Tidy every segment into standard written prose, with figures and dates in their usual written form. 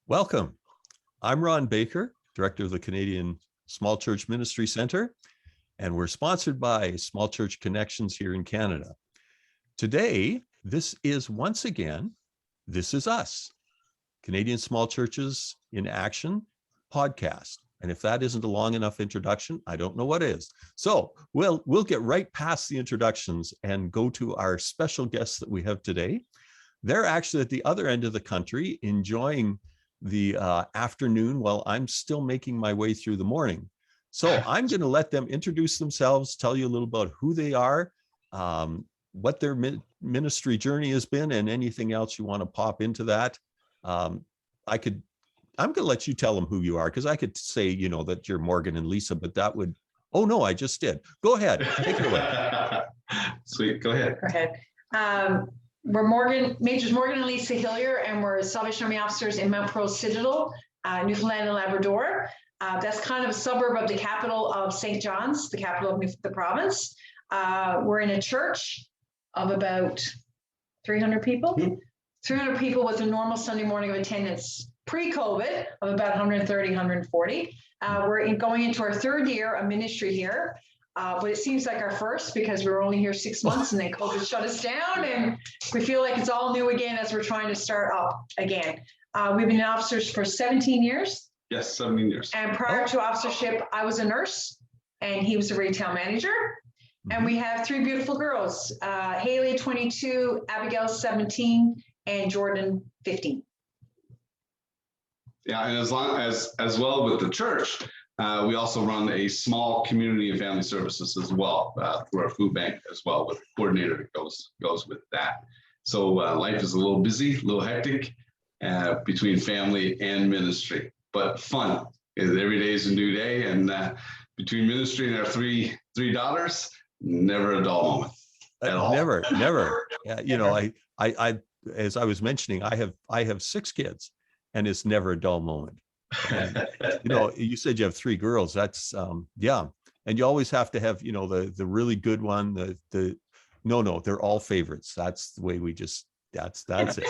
Welcome. I'm Ron Baker, Director of the Canadian Small Church Ministry Center, and we're sponsored by Small Church Connections here in Canada. Today, this is once again, This Is Us, Canadian Small Churches in Action podcast. And if that isn't a long enough introduction, I don't know what is. So we'll get right past the introductions and go to our special guests that we have today. They're actually at the other end of the country enjoying the afternoon while I'm still making my way through the morning. So I'm going to let them introduce themselves, tell you a little about who they are, what their ministry journey has been, and anything else you want to pop into that. I'm going to let you tell them who you are, because I could say, that you're Morgan and Lisa, but that would, oh no, I just did. Go ahead, take it away. Sweet, go ahead. Go ahead. We're Majors Morgan and Lisa Hillier, and we're Salvation Army officers in Mount Pearl Citadel, Newfoundland and Labrador. That's kind of a suburb of the capital of St. John's, the capital of the province. We're in a church of about 300 people. 300 people with a normal Sunday morning of attendance pre-COVID of about 130, 140. We're going into our third year of ministry here. But it seems like our first, because we were only here 6 months and then COVID shut us down, and we feel like it's all new again as we're trying to start up again. We've been officers for 17 years. Yes, 17 years. And prior to officership, I was a nurse and he was a retail manager. And we have three beautiful girls, Haley, 22, Abigail, 17, and Jordan, 15. Yeah, and as well with the church, we also run a small community and family services as well through our food bank as well, with a coordinator that goes with that. So life is a little busy, a little hectic between family and ministry, but fun. Every day is a new day, and between ministry and our three daughters, never a dull moment at all. Never. Yeah, I as I was mentioning, I have 6 kids, and it's never a dull moment. And, you said you have 3 girls. That's yeah. And you always have to have, the really good one, no, they're all favorites. That's the way that's it.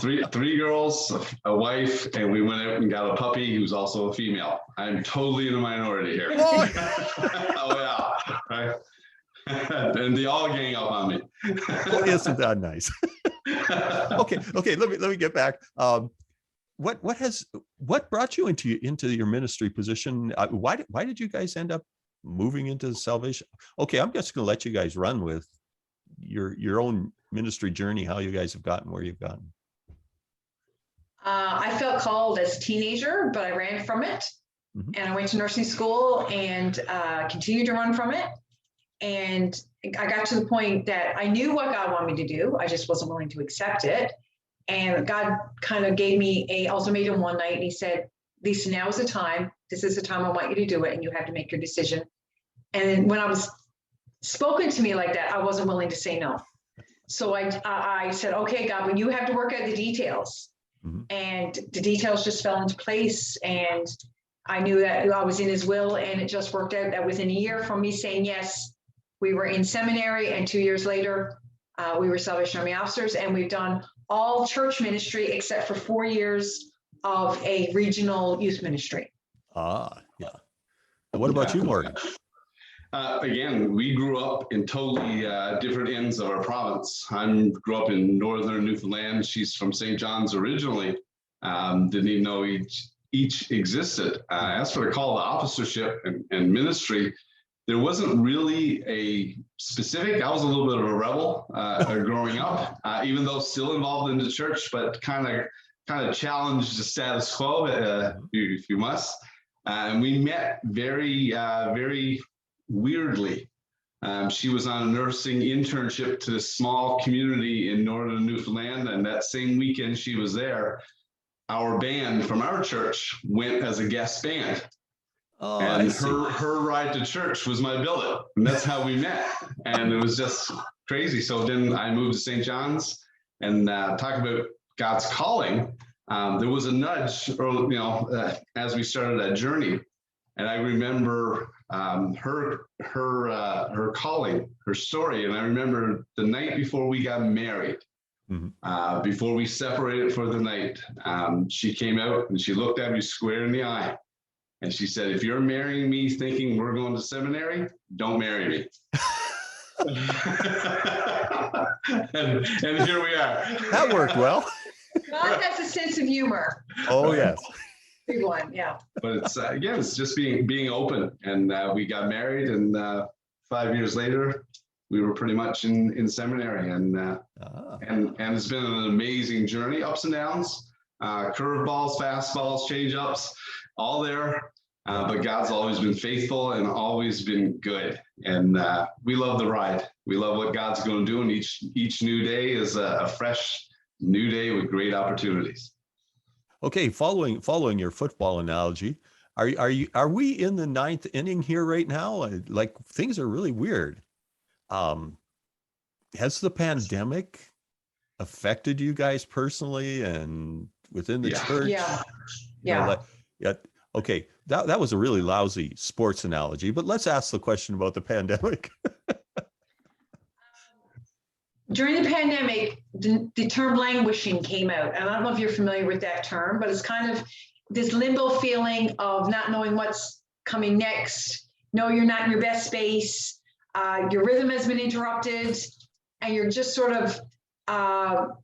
Three girls, a wife, and we went out and got a puppy who's also a female. I'm totally in a minority here. Oh yeah. Right. And they all gang up on me. Well, isn't that nice? Okay. Let me get back. What brought you into your ministry position? Why did you guys end up moving into salvation? Okay, I'm just going to let you guys run with your own ministry journey, how you guys have gotten where you've gotten. I felt called as a teenager, but I ran from it. Mm-hmm. And I went to nursing school and continued to run from it. And I got to the point that I knew what God wanted me to do. I just wasn't willing to accept it. And God kind of gave me an ultimatum one night, and he said, Lisa, now is the time. This is the time I want you to do it, and you have to make your decision. And when I was spoken to me like that, I wasn't willing to say no. So I said, okay, God, when you have to work out the details. Mm-hmm. And the details just fell into place. And I knew that I was in his will, and it just worked out that within a year from me saying yes, we were in seminary, and 2 years later, we were Salvation Army officers, and we've done all church ministry except for 4 years of a regional youth ministry. Yeah. What about you, Morgan? Again, we grew up in totally different ends of our province. I grew up in northern Newfoundland. She's from St. John's originally. Didn't even know each existed. As for the call to officership and ministry, there wasn't really a specific. I was a little bit of a rebel growing up, even though still involved in the church, but kind of challenged the status quo, if you must. And we met very, very weirdly. She was on a nursing internship to this small community in northern Newfoundland, and that same weekend she was there, our band from our church went as a guest band. Oh, and her ride to church was my billet, and that's how we met. And it was just crazy. So then I moved to St. John's, and talk about God's calling. There was a nudge, as we started that journey, and I remember her calling, her story, and I remember the night before we got married, Before we separated for the night, she came out and she looked at me square in the eye. And she said, if you're marrying me thinking we're going to seminary, don't marry me. and here we are. That worked well. God has a sense of humor. Oh, yes. Big one, yeah. But it's, again, it's just being open. And we got married, and 5 years later, we were pretty much in seminary. And it's been an amazing journey, ups and downs, curveballs, fastballs, change-ups, all there. But God's always been faithful and always been good. And we love the ride. We love what God's going to do. And each new day is a fresh new day with great opportunities. Okay, following your football analogy, are we in the ninth inning here right now? Like, things are really weird. Has the pandemic affected you guys personally and within the church? Yeah. You know, okay, that was a really lousy sports analogy, but let's ask the question about the pandemic. During the pandemic, the term languishing came out. And I don't know if you're familiar with that term, but it's kind of this limbo feeling of not knowing what's coming next. No, you're not in your best space. Your rhythm has been interrupted, and you're just sort of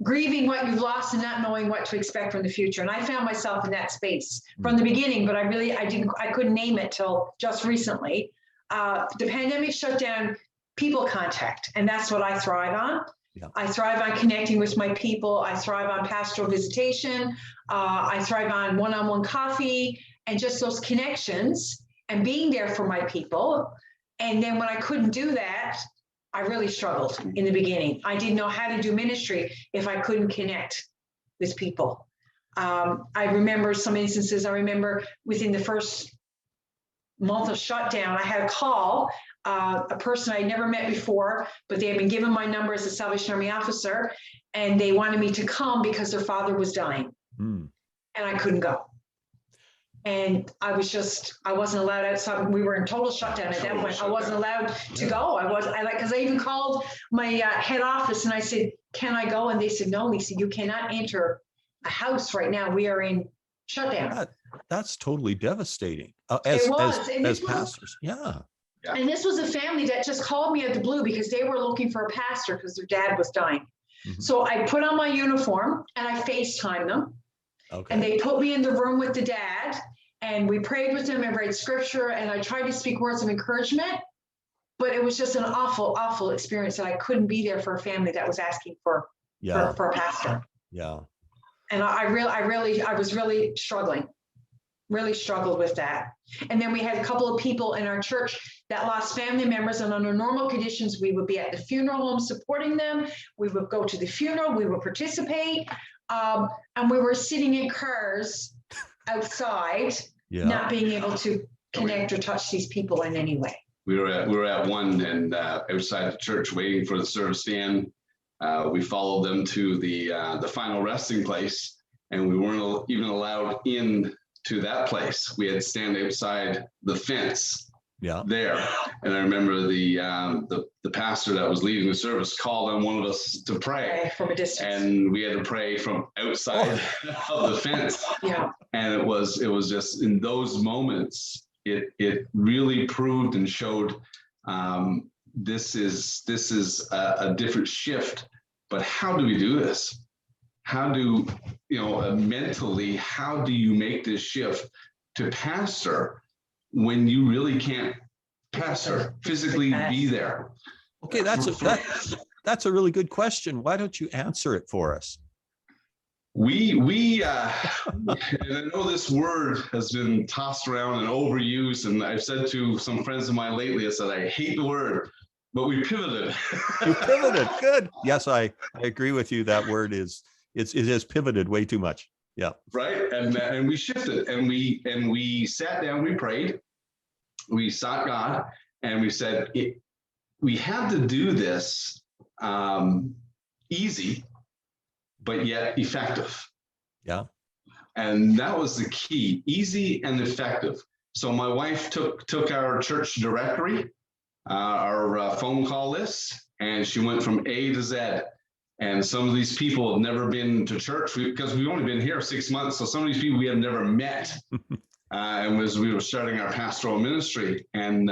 grieving what you've lost and not knowing what to expect from the future. And I found myself in that space from the beginning, but I couldn't name it till just recently. The pandemic shut down people contact, and that's what I thrive on. Yeah. I thrive on connecting with my people. I thrive on pastoral visitation. I thrive on one-on-one coffee and just those connections and being there for my people. And then when I couldn't do that, I really struggled in the beginning. I didn't know how to do ministry if I couldn't connect with people. I remember some instances. I remember within the first month of shutdown, I had a call, a person I'd never met before, but they had been given my number as a Salvation Army officer, and they wanted me to come because their father was dying. And I couldn't go. And I wasn't allowed outside. We were in total shutdown at that point. I wasn't allowed to go. Because I even called my head office and I said, can I go? And they said, no, Lisa, you cannot enter a house right now. We are in shutdown. That's totally devastating. As pastors. Yeah. And this was a family that just called me out of the blue because they were looking for a pastor because their dad was dying. So I put on my uniform and I FaceTimed them. Okay. And they put me in the room with the dad, and we prayed with him and read scripture, and I tried to speak words of encouragement, but it was just an awful, awful experience that I couldn't be there for a family that was asking for a pastor. Yeah. And I was really struggled with that. And then we had a couple of people in our church that lost family members, and under normal conditions, we would be at the funeral home supporting them. We would go to the funeral, we would participate. And we were sitting in cars outside, not being able to connect or touch these people in any way. We were at one and outside the church waiting for the service to end. We followed them to the final resting place, and we weren't even allowed in to that place. We had to stand outside the fence there. And I remember the pastor that was leading the service called on one of us to pray from a distance, and we had to pray from outside of the fence. And it was just in those moments, it really proved and showed this is a different shift. But how do we do this? How do mentally, how do you make this shift to pastor when you really can't pastor, physically be there? Okay, that's a really good question. Why don't you answer it for us? And I know this word has been tossed around and overused, and I've said to some friends of mine lately, I said, I hate the word, but we pivoted. You pivoted, good. Yes, I agree with you. That word it has pivoted way too much. Yeah. Right. And we shifted, and we sat down, we prayed, we sought God, and we said, we had to do this easy, but yet effective. Yeah. And that was the key, easy and effective. So my wife took our church directory, our phone call list, and she went from A to Z. And some of these people have never been to church because we've only been here 6 months. So some of these people we have never met. And as we were starting our pastoral ministry, and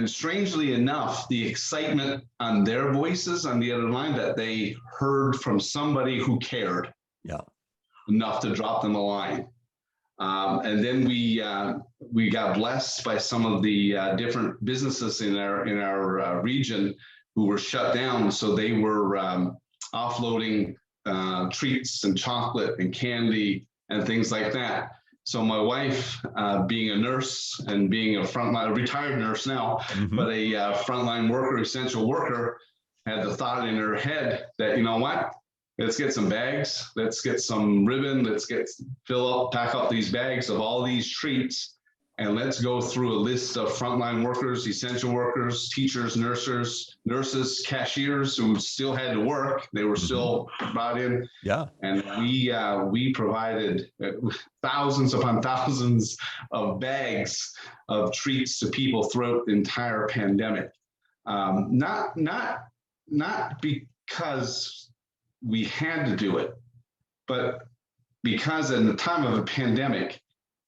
strangely enough, the excitement on their voices on the other line that they heard from somebody who cared enough to drop them a line. And then we got blessed by some of the different businesses in our region who were shut down. So they were offloading treats and chocolate and candy and things like that. So my wife, being a nurse and being a retired nurse now, but a frontline worker, essential worker, had the thought in her head that, you know what, let's get some bags, let's get some ribbon, pack up these bags of all these treats, and let's go through a list of frontline workers, essential workers, teachers, nurses, cashiers who still had to work. They were still brought in. Yeah. And we provided thousands upon thousands of bags of treats to people throughout the entire pandemic. Not because we had to do it, but because in the time of a pandemic,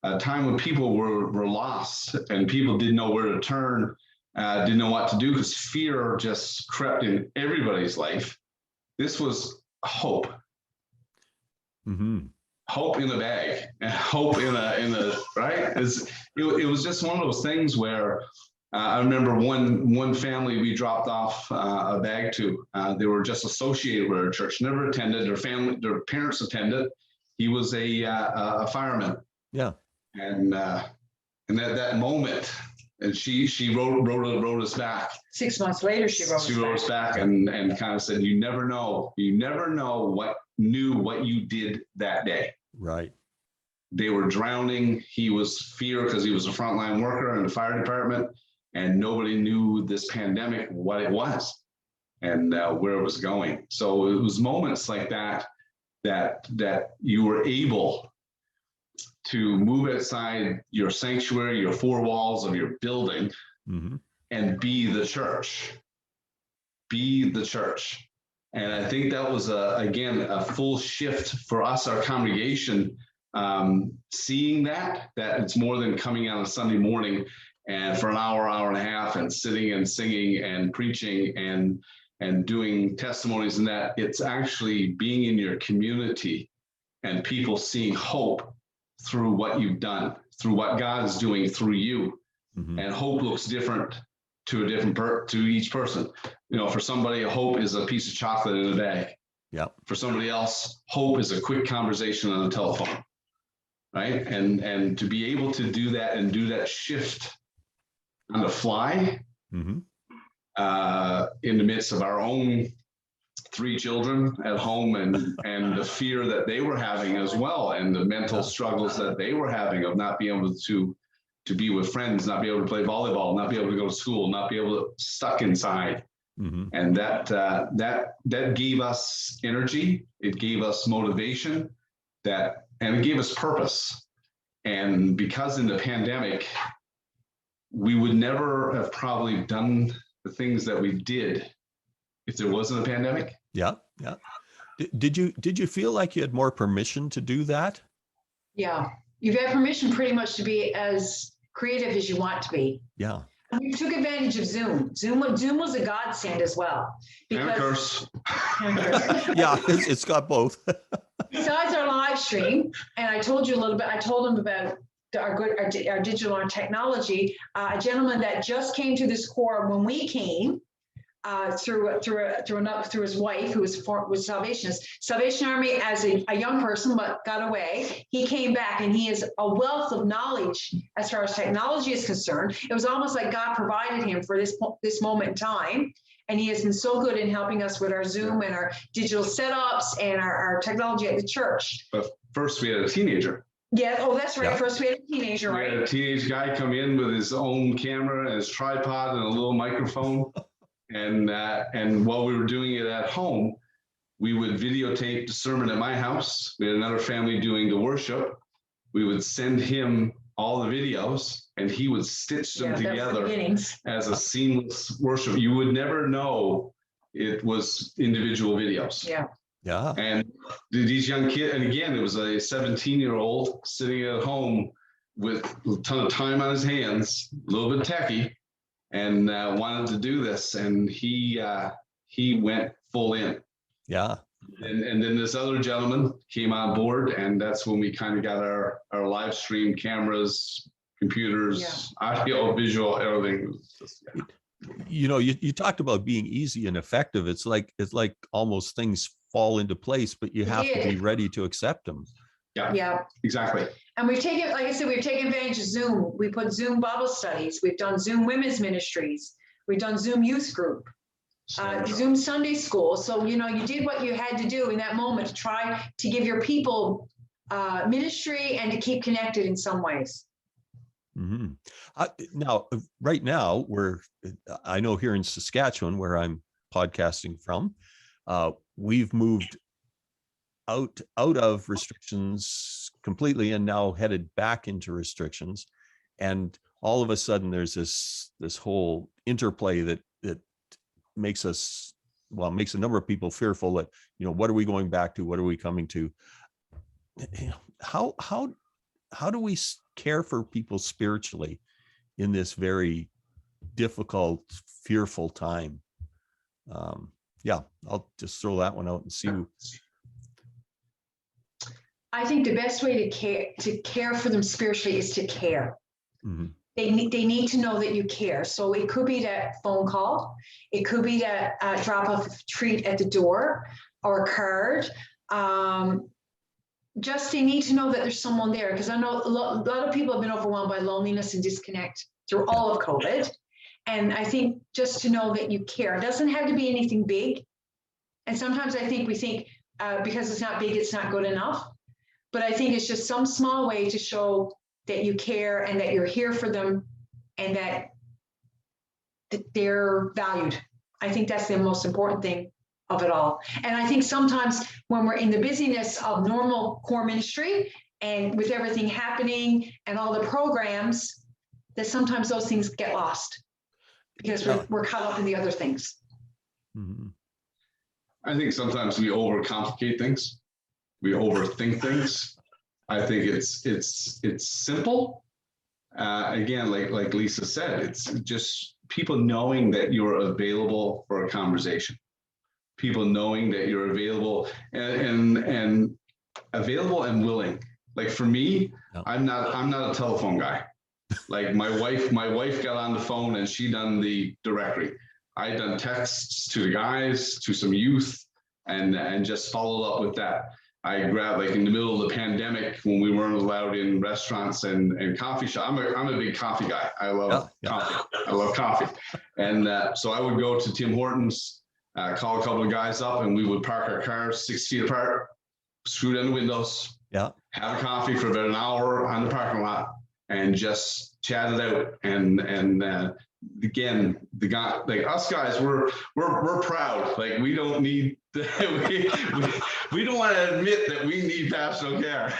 a time when people were lost and people didn't know where to turn, didn't know what to do because fear just crept in everybody's life. This was hope. Hope in a bag, and hope in a right. It was just one of those things where I remember one family we dropped off a bag to. They were just associated with our church, never attended. Their parents attended. He was a fireman. Yeah. And at that moment, and she wrote us back. 6 months later, she wrote us back and kind of said, you never know what you did that day. Right. They were drowning. He was feared because he was a frontline worker in the fire department, and nobody knew this pandemic, what it was and where it was going. So it was moments like that you were able to move outside your sanctuary, your four walls of your building, and be the church. Be the church. And I think that was, again, a full shift for us, our congregation, seeing that it's more than coming on a Sunday morning and for an hour and a half and sitting and singing and preaching and doing testimonies, and that it's actually being in your community and people seeing hope through what you've done, through what God is doing through you. And hope looks different to each person. You know, for somebody, hope is a piece of chocolate in a bag. Yeah. For somebody else, hope is a quick conversation on the telephone, right? And to be able to do that and do that shift on the fly, in the midst of our own 3 children at home and the fear that they were having as well, and the mental struggles that they were having of not being able to be with friends, not be able to play volleyball, not be able to go to school, not be able to stuck inside. And that gave us energy. It gave us motivation, and it gave us purpose. And because in the pandemic, we would never have probably done the things that we did if there wasn't a pandemic. Yeah. Did you feel like you had more permission to do that? Yeah, you've had permission pretty much to be as creative as you want to be. Yeah. We took advantage of Zoom. Zoom was a godsend as well. And a curse. Yeah, it's got both. Besides our live stream, and I told you a little bit, I told them about our digital and technology. A gentleman that just came to this core when we came, through his wife, who was Salvation Army as a young person, but got away. He came back, and he is a wealth of knowledge as far as technology is concerned. It was almost like God provided him for this moment in time, and he has been so good in helping us with our Zoom and our digital setups and our technology at the church. But first, we had a teenager. Yeah. Oh, that's right. Yeah. First, we had a teenager, right? We had a teenage guy come in with his own camera and his tripod and a little microphone. And while we were doing it at home, we would videotape the sermon at my house. We had another family doing the worship. We would send him all the videos, and he would stitch them together as a seamless worship. You would never know it was individual videos. Yeah. Yeah. And these young kids, and again, it was a 17-year-old sitting at home with a ton of time on his hands, a little bit techie, and wanted to do this. And he went full in. Yeah. And then this other gentleman came on board, and that's when we kind of got our live stream cameras, computers, audio, visual, everything. Just, yeah. You know, you talked about being easy and effective. It's like almost things fall into place, but you have to be ready to accept them. Yeah, Exactly. And we've taken, like I said, we've taken advantage of Zoom. We put Zoom Bible studies. We've done Zoom women's ministries. We've done Zoom youth group, Zoom Sunday school. So, you know, you did what you had to do in that moment to try to give your people ministry and to keep connected in some ways. Mm-hmm. Now, right now, I know here in Saskatchewan, where I'm podcasting from, we've moved out of restrictions completely and now headed back into restrictions. And all of a sudden there's this whole interplay that makes a number of people fearful that, you know, what are we going back to? What are we coming to? How do we care for people spiritually in this very difficult, fearful time? I'll just throw that one out and see. I think the best way to care for them spiritually is to care. Mm-hmm. They need to know that you care. So it could be that phone call. It could be that drop off a treat at the door or a card. Just they need to know that there's someone there, because I know a lot of people have been overwhelmed by loneliness and disconnect through all of COVID. And I think just to know that you care. It doesn't have to be anything big. And sometimes I think we think because it's not big, it's not good enough. But I think it's just some small way to show that you care and that you're here for them and that they're valued. I think that's the most important thing of it all. And I think sometimes when we're in the busyness of normal core ministry and with everything happening and all the programs, that sometimes those things get lost because we're caught up in the other things. Mm-hmm. I think sometimes we overcomplicate things. We overthink things. I think it's simple. Again, like Lisa said, it's just people knowing that you're available for a conversation. People knowing that you're available and available and willing. Like for me, I'm not a telephone guy. Like my wife got on the phone and she done the directory. I done texts to the guys, to some youth, and just followed up with that. I grabbed, like in the middle of the pandemic when we weren't allowed in restaurants and coffee shop. I'm a big coffee guy. I love coffee. I love coffee. And so I would go to Tim Hortons, call a couple of guys up, and we would park our cars 6 feet apart, screw down the windows, have a coffee for about an hour on the parking lot, and just chat it out. And again, the guy, like us guys, we're proud. Like we don't need we don't want to admit that we need pastoral care.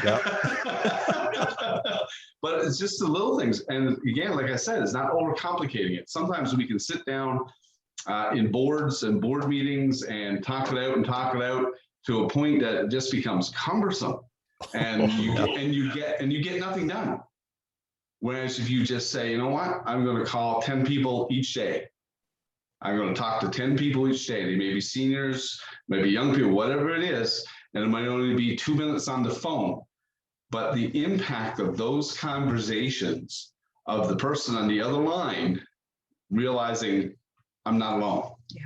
But it's just the little things. And again, like I said, it's not overcomplicating it. Sometimes we can sit down in boards and board meetings and talk it out to a point that it just becomes cumbersome, and you get nothing done. Whereas if you just say, you know what, I'm going to call 10 people each day. I'm going to talk to 10 people each day. They may be seniors, maybe young people, whatever it is. And it might only be 2 minutes on the phone. But the impact of those conversations of the person on the other line realizing I'm not alone. Yeah.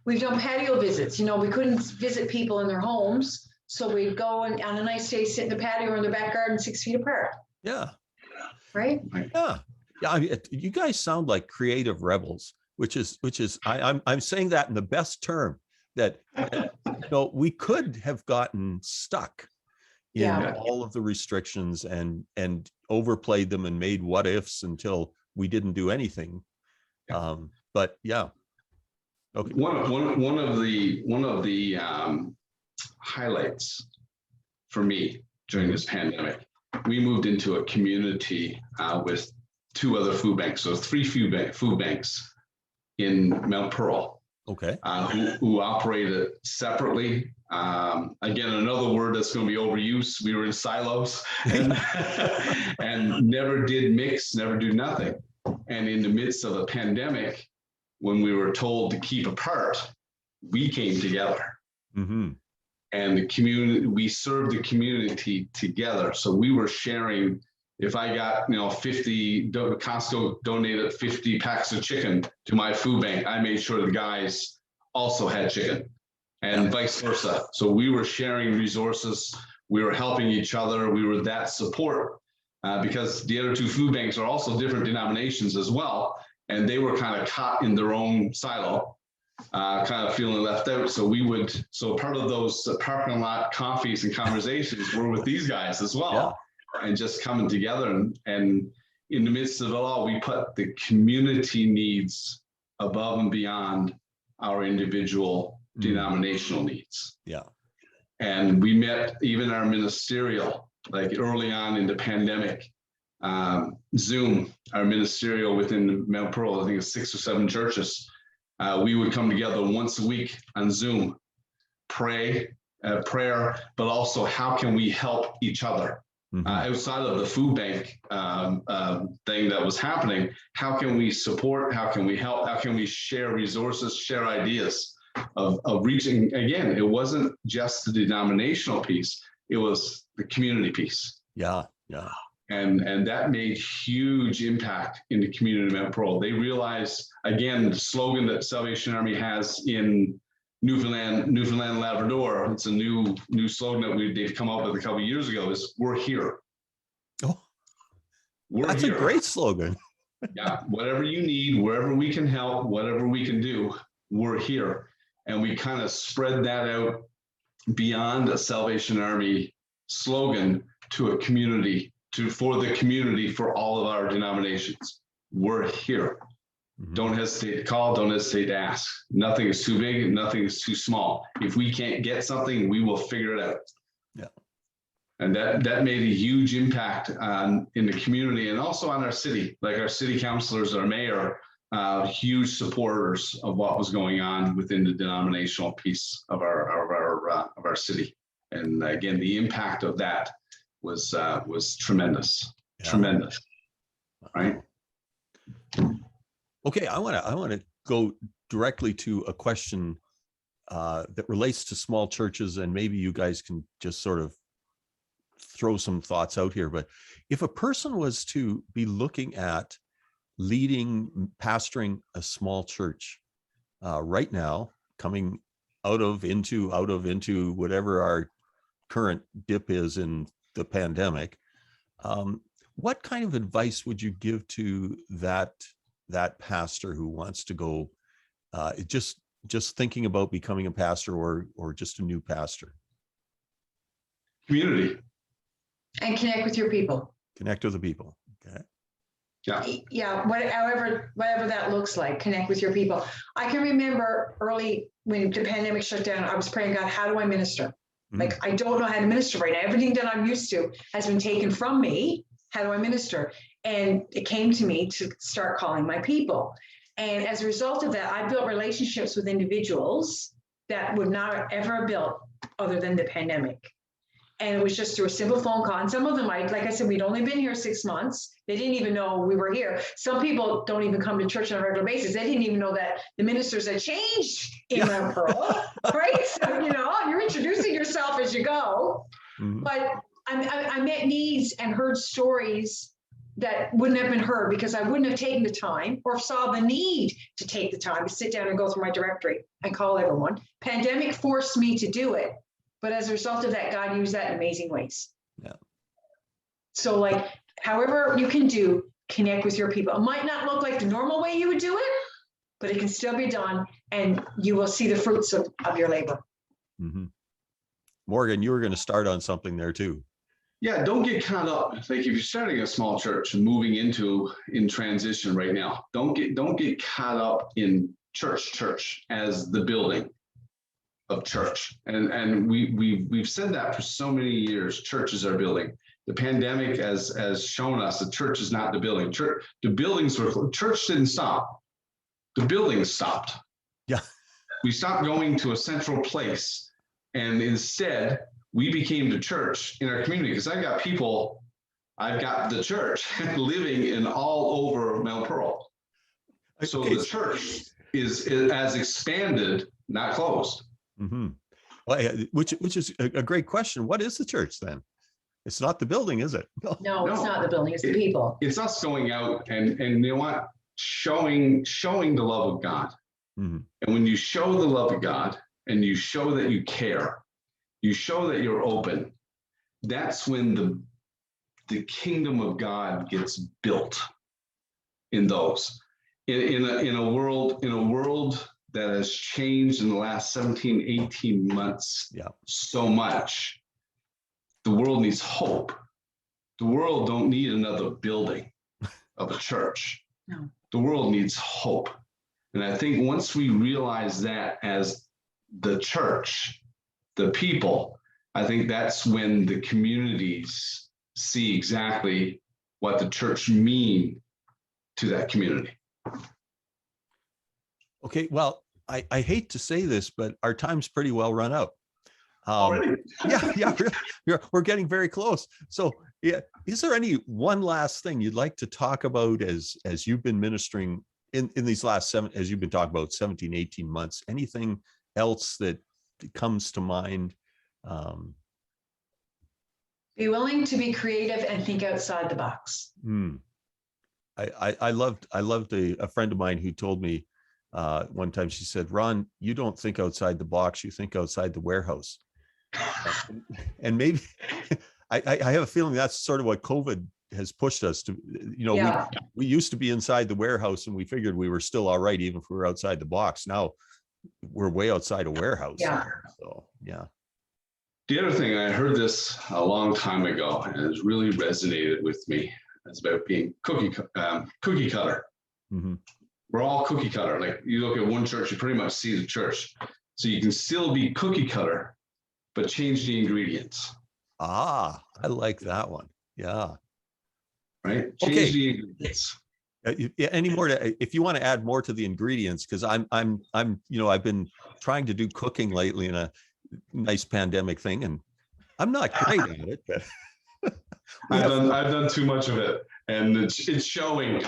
We've done patio visits. You know, we couldn't visit people in their homes. So we'd go and on a nice day, sit in the patio or in the back garden 6 feet apart. Yeah. Right? Yeah. I mean, you guys sound like creative rebels, which is I'm saying that in the best term, that you know, we could have gotten stuck in all of the restrictions and overplayed them and made what ifs until we didn't do anything. But yeah. Okay. One of the highlights for me during this pandemic, we moved into a community with 2 other food banks, so 3 food banks in Mount Pearl. Okay. Who operated separately. Again, another word that's going to be overused. We were in silos and, and never did mix, never do nothing. And in the midst of a pandemic, when we were told to keep apart, we came together. Mm-hmm. And the community, we served the community together. So we were sharing. If I got, 50, Costco donated 50 packs of chicken to my food bank, I made sure the guys also had chicken, and vice versa. So we were sharing resources. We were helping each other. We were that support because the other two food banks are also different denominations as well. And they were kind of caught in their own silo, kind of feeling left out. So part of those parking lot coffees and conversations were with these guys as well. Yeah. And just coming together, and in the midst of it all, we put the community needs above and beyond our individual denominational needs. Yeah. And we met even our ministerial, like early on in the pandemic, Zoom, our ministerial within Mount Pearl, I think it's 6 or 7 churches. We would come together once a week on Zoom, prayer, but also how can we help each other? Outside of the food bank thing that was happening, how can we support? How can we help? How can we share resources, share ideas of reaching? Again, it wasn't just the denominational piece; it was the community piece. Yeah, yeah. And that made huge impact in the community of Mount Pearl. They realized, again, the slogan that Salvation Army has in Newfoundland Labrador. It's a new slogan that they've come up with a couple of years ago. Is "We're here." Oh, that's a great slogan. Yeah, whatever you need, wherever we can help, whatever we can do, we're here. And we kind of spread that out beyond a Salvation Army slogan to a community, for the community, for all of our denominations. We're here. Don't hesitate to call. Don't hesitate to ask. Nothing is too big. Nothing is too small. If we can't get something, we will figure it out. Yeah. And that made a huge impact in the community and also on our city. Like our city councilors, our mayor, huge supporters of what was going on within the denominational piece of our city. And again, the impact of that was tremendous. Yeah. Tremendous. Right. Okay, I want to go directly to a question that relates to small churches, and maybe you guys can just sort of throw some thoughts out here. But if a person was to be looking at pastoring a small church right now, coming out of into whatever our current dip is in the pandemic, what kind of advice would you give to that pastor who wants to go just thinking about becoming a pastor or just a new pastor? Community. And connect with your people. Connect with the people. Okay. Yeah. Yeah. Whatever that looks like, connect with your people. I can remember early when the pandemic shut down, I was praying, God, how do I minister? Mm-hmm. Like, I don't know how to minister right now. Everything that I'm used to has been taken from me. How do I minister? And it came to me to start calling my people. And as a result of that, I built relationships with individuals that would not have ever built other than the pandemic. And it was just through a simple phone call. And some of them, like I said, we'd only been here 6 months. They didn't even know we were here. Some people don't even come to church on a regular basis. They didn't even know that the ministers had changed in Mount Pearl, right? So, you're introducing yourself as you go. Mm-hmm. But I met needs and heard stories that wouldn't have been heard because I wouldn't have taken the time or saw the need to take the time to sit down and go through my directory and call everyone. Pandemic forced me to do it. But as a result of that, God used that in amazing ways. Yeah. So however you can connect with your people. It might not look like the normal way you would do it, but it can still be done and you will see the fruits of your labor. Mm-hmm. Morgan, you were going to start on something there too. Yeah, don't get caught up. Like if you're starting a small church and moving in transition right now, don't get caught up in church as the building of church. And we've said that for so many years. Churches are building. The pandemic has shown us the church is not the building. Church didn't stop. The buildings stopped. Yeah. We stopped going to a central place, and instead we became the church in our community. Because I've got the church living in all over Mount Pearl. So the church has expanded, not closed. Mm-hmm. Well, which is a great question. What is the church then? It's not the building, is it? No, it's not the building, it's the people. It's us going out and you know what? Showing the love of God. Mm-hmm. And when you show the love of God and you show that you care, you show that you're open, that's when the kingdom of God gets built in those. In a world that has changed in the last 17, 18 months so much. The world needs hope. The world don't need another building of a church. No. The world needs hope. And I think once we realize that as the church, the people, I think that's when the communities see exactly what the church mean to that community. Okay, well, I hate to say this, but our time's pretty well run out. Already? We're getting very close. So yeah, is there any one last thing you'd like to talk about as you've been ministering in these last as you've been talking about 17, 18 months? Anything else that comes to mind? Be willing to be creative and think outside the box. I loved a friend of mine who told me one time, she said, Ron, you don't think outside the box, you think outside the warehouse. And maybe I have a feeling that's sort of what COVID has pushed us to, we used to be inside the warehouse and we figured we were still all right, even if we were outside the box. Now we're way outside a warehouse. Yeah. So, yeah. The other thing, I heard this a long time ago and it's really resonated with me. It's about being cookie cutter. Mm-hmm. We're all cookie cutter. Like you look at one church, you pretty much see the church. So you can still be cookie cutter, but change the ingredients. Ah, I like that one. Yeah. Right. Change the ingredients. Any more if you want to add more to the ingredients, because I'm I've been trying to do cooking lately in a nice pandemic thing, and I'm not great at it, but I've done too much of it, and it's showing.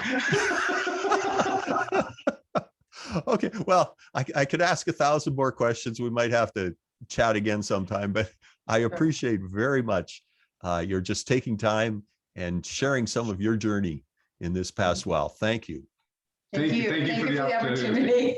Okay, well, I could ask 1,000 more questions. We might have to chat again sometime, but I appreciate very much you're just taking time and sharing some of your journey in this past while. Thank you. Thank you for the opportunity.